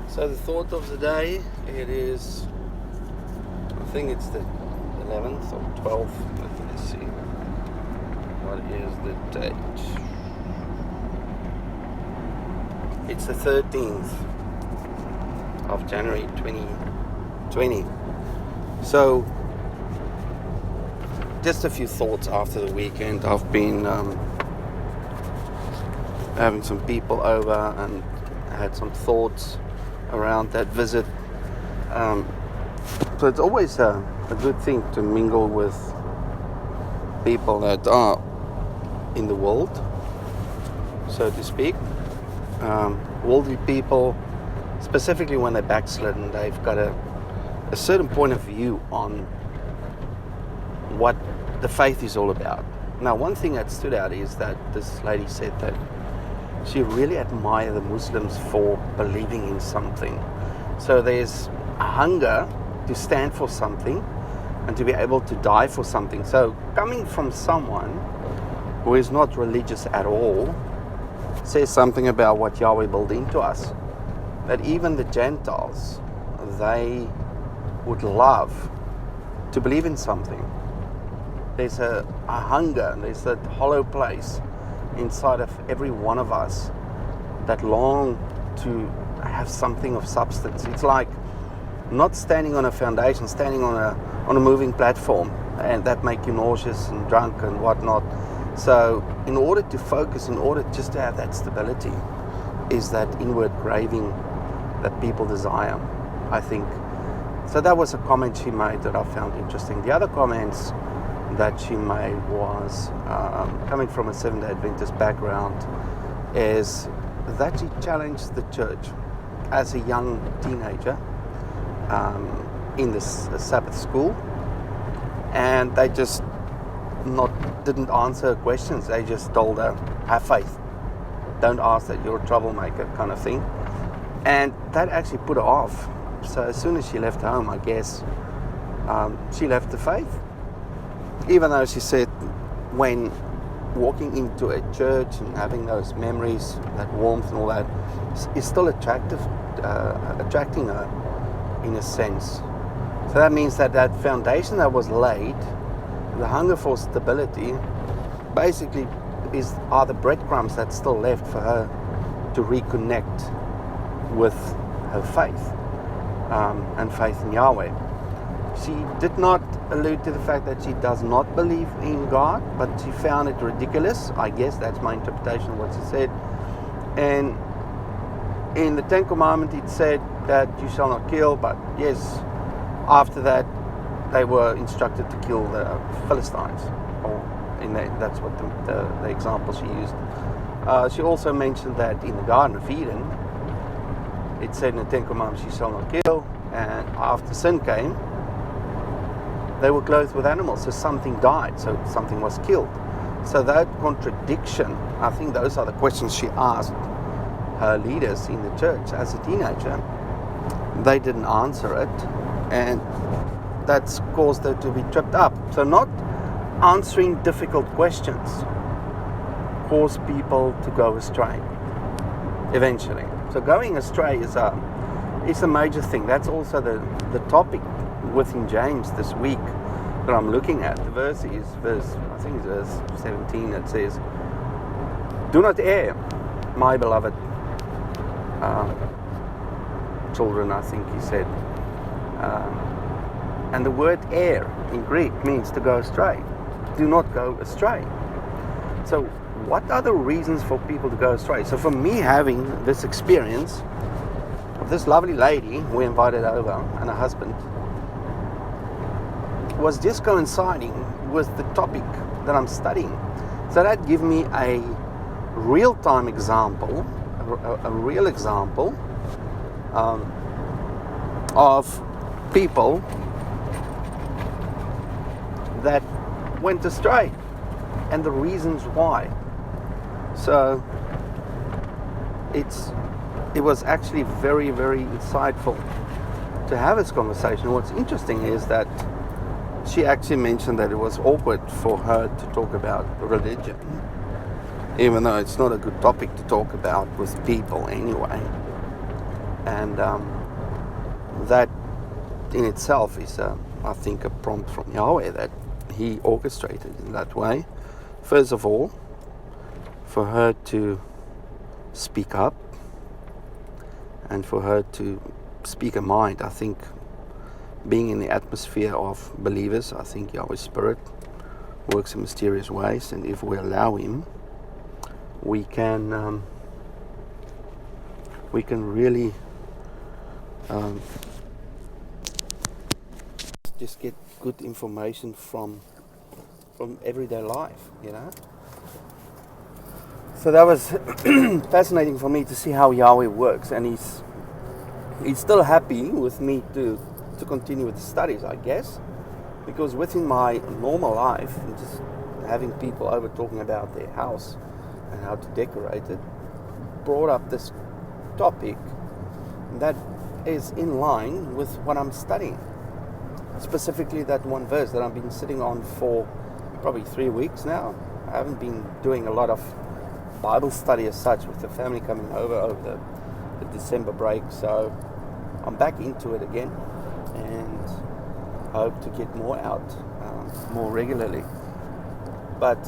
So the thought of the day, it is, I think it's the 11th or 12th. Let me see. What is the date? It's the 13th of January 2020. So just a few thoughts after the weekend. I've been having some people over and had some thoughts around that visit. So it's always a good thing to mingle with people that are in the world, so to speak. Worldly people, specifically when they're backslidden, they've got a certain point of view on what the faith is all about. Now, one thing that stood out is that this lady said that she really admired the Muslims for believing in something. So there's a hunger to stand for something and to be able to die for something. So coming from someone who is not religious at all says something about what Yahweh built into us. That even the Gentiles, they would love to believe in something. There's a hunger, there's that hollow place inside of every one of us that long to have something of substance. It's like not standing on a foundation, standing on a moving platform, and that make you nauseous and drunk and whatnot. So in order to focus, in order just to have that stability, is that inward craving that people desire, I think. So that was a comment she made that I found interesting. The other comments that she made was, coming from a Seventh-day Adventist background, is that she challenged the church as a young teenager in this Sabbath school, and they just didn't answer her questions. They just told her, have faith, don't ask that, you're a troublemaker, kind of thing. And that actually put her off. So as soon as she left home, I guess, she left the faith. Even though she said when walking into a church and having those memories, that warmth and all that, is still attracting her in a sense. So that means that foundation that was laid, the hunger for stability, basically are the breadcrumbs that's still left for her to reconnect with her faith and faith in Yahweh. She did not allude to the fact that she does not believe in God, but she found it ridiculous. I guess that's my interpretation of what she said. And in the Ten Commandments, it said that you shall not kill, but yes, after that, they were instructed to kill the Philistines. That's what the example she used. She also mentioned that in the Garden of Eden, it said in the Ten Commandments, you shall not kill, and after sin came, they were clothed with animals, so something died, so something was killed. So that contradiction, I think those are the questions she asked her leaders in the church as a teenager. They didn't answer it, and that's caused her to be tripped up. So not answering difficult questions cause people to go astray eventually. So going astray is a major thing. That's also the topic within James this week that I'm looking at. The verse is I think it's verse 17. It says, do not err, my beloved children, I think he said. And the word err in Greek means to go astray. Do not go astray. So what are the reasons for people to go astray? So for me, having this experience of this lovely lady we invited over and her husband, was just coinciding with the topic that I'm studying. So that gave me a real-time example, a real example of people that went astray and the reasons why. So it was actually very, very insightful to have this conversation. What's interesting is that she actually mentioned that it was awkward for her to talk about religion, even though it's not a good topic to talk about with people anyway. And that in itself is, I think, a prompt from Yahweh that He orchestrated in that way. First of all, for her to speak up and for her to speak her mind. I think being in the atmosphere of believers, I think Yahweh's Spirit works in mysterious ways, and if we allow Him, we can really just get good information from everyday life, you know. So that was fascinating for me to see how Yahweh works, and He's still happy with me to continue with the studies, I guess, because within my normal life, and just having people over talking about their house and how to decorate it, brought up this topic that is in line with what I'm studying. Specifically that one verse that I've been sitting on for probably 3 weeks now. I haven't been doing a lot of Bible study as such with the family coming over the December break, so I'm back into it again and hope to get more out more regularly. But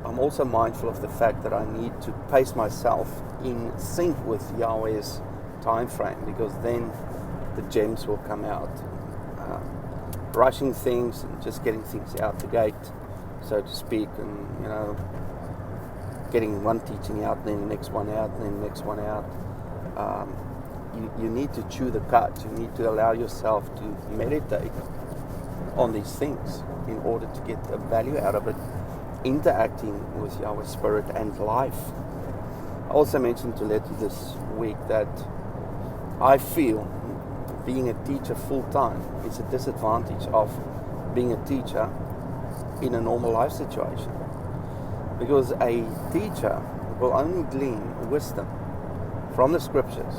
I'm also mindful of the fact that I need to pace myself in sync with Yahweh's time frame, because then the gems will come out. Rushing things and just getting things out the gate, so to speak, and you know, getting one teaching out, then the next one out, then the next one out. You need to chew the cud. You need to allow yourself to meditate on these things in order to get a value out of it, interacting with Yahweh's Spirit and life. I also mentioned to Letty this week that I feel being a teacher full-time is a disadvantage of being a teacher in a normal life situation, because a teacher will only glean wisdom from the scriptures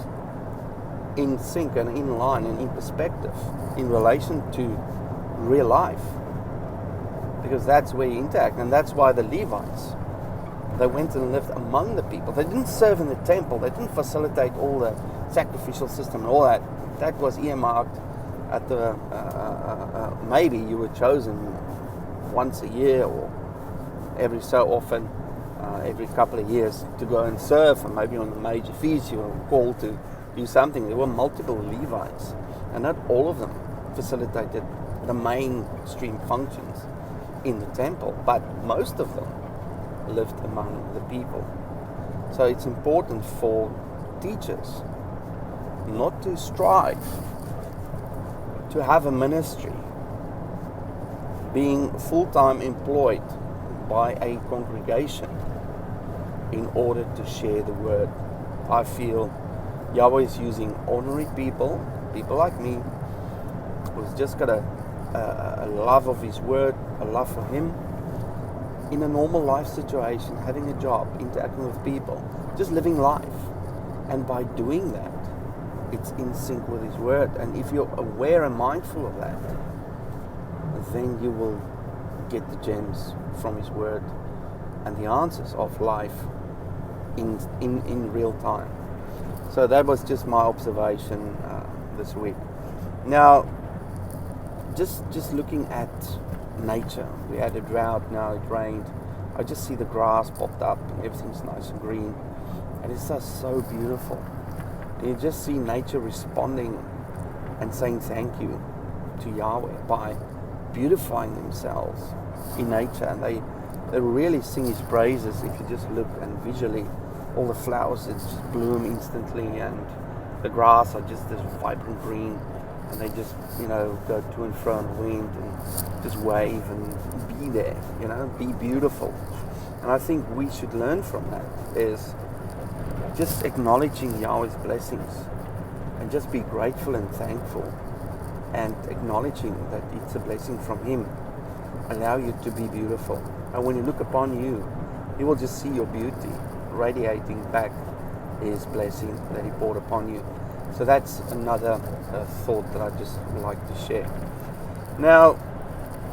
in sync and in line and in perspective in relation to real life, because that's where you interact. And that's why the Levites, they went and lived among the people. They didn't serve in the temple. They didn't facilitate all the sacrificial system and all that. That was earmarked at the maybe you were chosen once a year or every so often, every couple of years, to go and serve, and maybe on the major feast you were called to do something. There were multiple Levites, and not all of them facilitated the mainstream functions in the temple, but most of them lived among the people. So it's important for teachers not to strive to have a ministry being full-time employed by a congregation in order to share the word. I feel Yahweh is using ordinary people like me, who's just got a love of His word, a love for Him, in a normal life situation, having a job, interacting with people, just living life. And by doing that, it's in sync with His word. And if you're aware and mindful of that, then you will get the gems from His word and the answers of life in real time. So that was just my observation this week. Now, just looking at nature, we had a drought, now it rained. I just see the grass popped up and everything's nice and green, and it's just so beautiful. You just see nature responding and saying thank you to Yahweh by beautifying themselves in nature, and they really sing His praises. If you just look and visually, all the flowers just bloom instantly, and the grass are just this vibrant green, and they just, you know, go to and fro in the wind and just wave and be there, you know, be beautiful. And I think we should learn from that, is just acknowledging Yahweh's blessings and just be grateful and thankful, and acknowledging that it's a blessing from Him. Allow you to be beautiful. And when you look upon you, He will just see your beauty radiating back His blessing that He poured upon you. So that's another thought that I just would like to share. Now,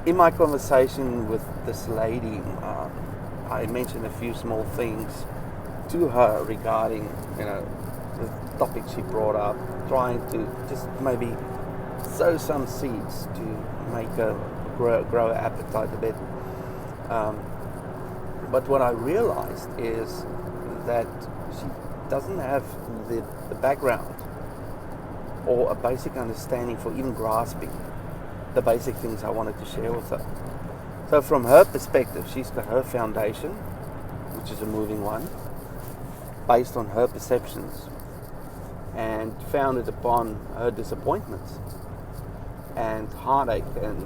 in my conversation with this lady, I mentioned a few small things to her regarding, you know, topics she brought up, trying to just maybe sow some seeds to make her grow her appetite a bit. But what I realized is that she doesn't have the background or a basic understanding for even grasping the basic things I wanted to share with her. So from her perspective, she's got her foundation, which is a moving one, based on her perceptions and founded upon her disappointments and heartache and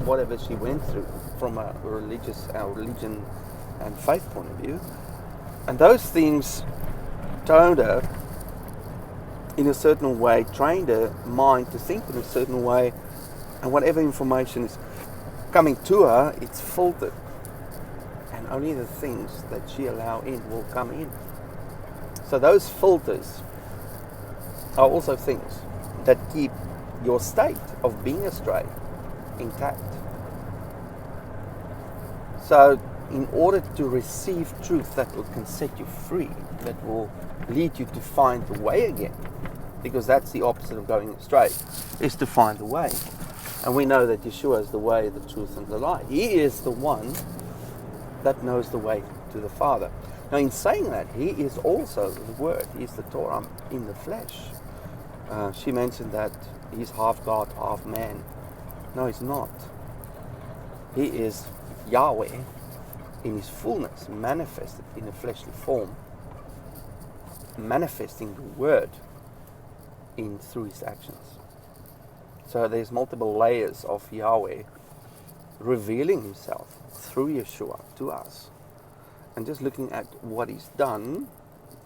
whatever she went through from a religion and faith point of view. And those things toned her in a certain way, trained her mind to think in a certain way, and whatever information is coming to her, it's filtered, and only the things that she allows in will come in. So those filters are also things that keep your state of being astray intact. So in order to receive truth that can set you free, that will lead you to find the way again, because that's the opposite of going astray, is to find the way. And we know that Yeshua is the way, the truth, and the light. He is the one that knows the way to the Father. Now, in saying that, He is also the Word. He is the Torah in the flesh. She mentioned that He's half God, half man. No, He's not. He is Yahweh in His fullness, manifested in a fleshly form, manifesting the Word through His actions. So there's multiple layers of Yahweh revealing Himself through Yeshua to us. And just looking at what He's done,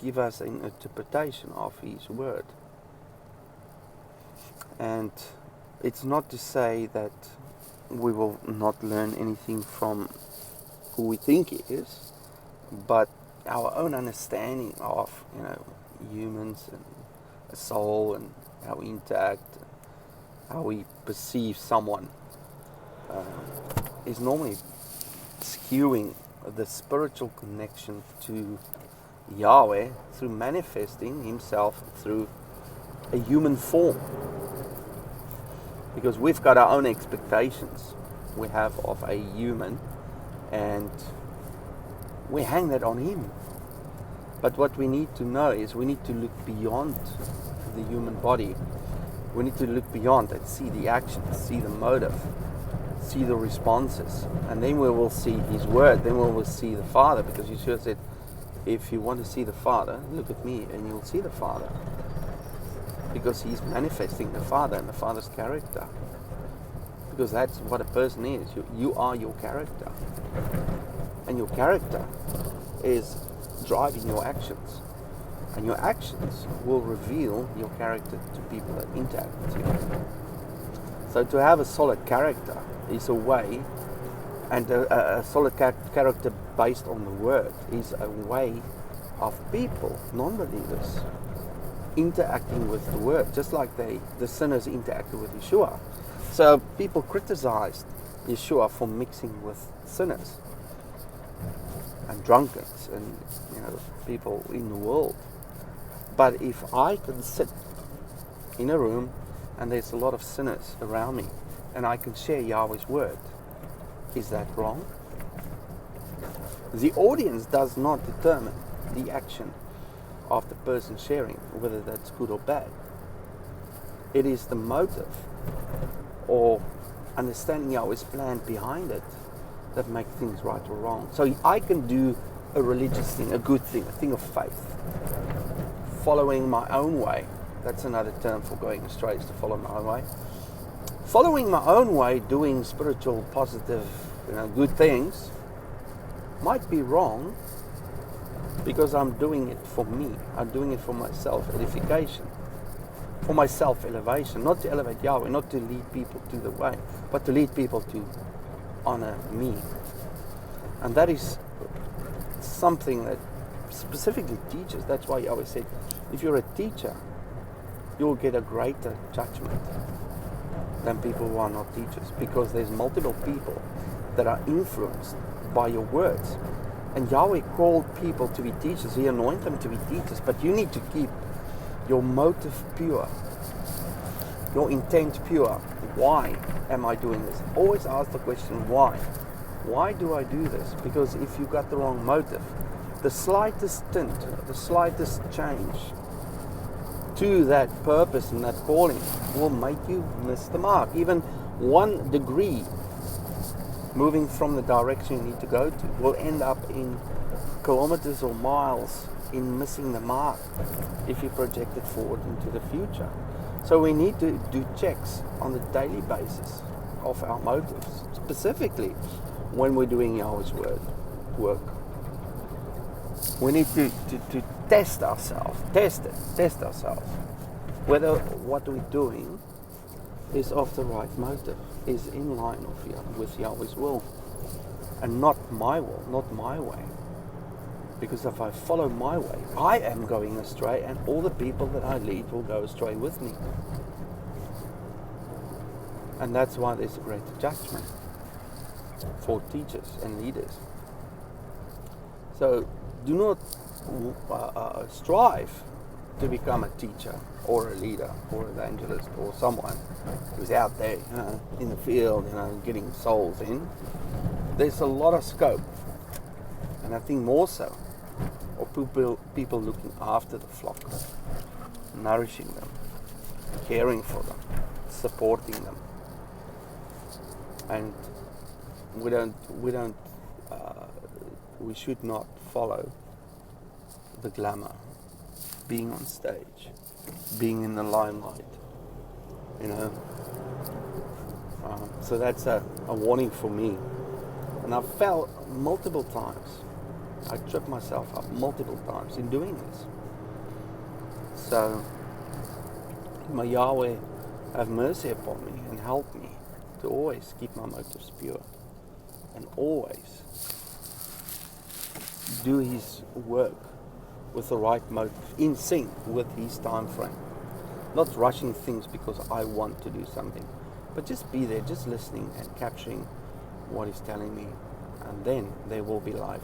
give us an interpretation of His Word. And it's not to say that we will not learn anything from who we think He is, but our own understanding of, humans and a soul and how we interact, how we perceive someone, is normally skewing the spiritual connection to Yahweh through manifesting Himself through a human form. Because we've got our own expectations we have of a human, and we hang that on Him. But what we need to know is we need to look beyond the human body. We need to look beyond and see the actions, see the motive, see the responses, and then we will see His Word, then we will see the Father, because Yeshua said, if you want to see the Father, look at me and you'll see the Father. Because He's manifesting the Father and the Father's character. Because that's what a person is. You are your character. And your character is driving your actions. And your actions will reveal your character to people that interact with you. So to have a solid character is a way, and a solid character based on the Word is a way of people, non-believers, interacting with the Word, just like the sinners interacted with Yeshua. So people criticized Yeshua for mixing with sinners and drunkards and people in the world. But if I can sit in a room and there's a lot of sinners around me and I can share Yahweh's Word, is that wrong? The audience does not determine the action of the person sharing, whether that's good or bad. It is the motive or understanding Yahweh's plan behind it that make things right or wrong. So I can do a religious thing, a good thing, a thing of faith, following my own way. That's another term for going astray, is to follow my own way. Following my own way, doing spiritual, positive, good things might be wrong, because I'm doing it for me. I'm doing it for my self-edification, for my self-elevation, not to elevate Yahweh, not to lead people to the way, but to lead people to honor me. And that is something that specifically teaches. That's why Yahweh said, if you're a teacher, you'll get a greater judgment than people who are not teachers, because there's multiple people that are influenced by your words. And Yahweh called people to be teachers. He anointed them to be teachers. But you need to keep your motive pure, your intent pure. Why am I doing this? Always ask the question, why? Why do I do this? Because if you got the wrong motive, the slightest tint, the slightest change to that purpose and that calling will make you miss the mark. Even 1 degree moving from the direction you need to go to will end up in kilometers or miles in missing the mark if you project it forward into the future. So we need to do checks on the daily basis of our motives, specifically when we're doing Yahweh's work. We need to test ourselves, test ourselves, whether what we're doing is of the right motive, is in line with Yahweh's will, and not my will, not my way. Because if I follow my way, I am going astray, and all the people that I lead will go astray with me. And that's why there's a greater judgment for teachers and leaders. So do not strive to become a teacher or a leader or evangelist or someone who's out there, in the field, getting souls in. There's a lot of scope, and I think more so, of people looking after the flock, nourishing them, caring for them, supporting them. And we should not follow the glamour, being on stage, being in the limelight, so that's a warning for me. And I've fell multiple times. I tripped myself up multiple times in doing this. So may Yahweh have mercy upon me and help me to always keep my motives pure and always do His work with the right motive, in sync with His time frame. Not rushing things because I want to do something, but just be there, just listening and capturing what He's telling me. And then there will be life.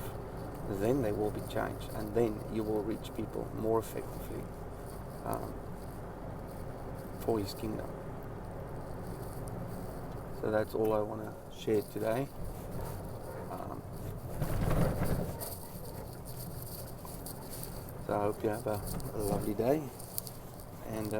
Then there will be change. And then you will reach people more effectively for His kingdom. So that's all I want to share today. So I hope you have a lovely day. And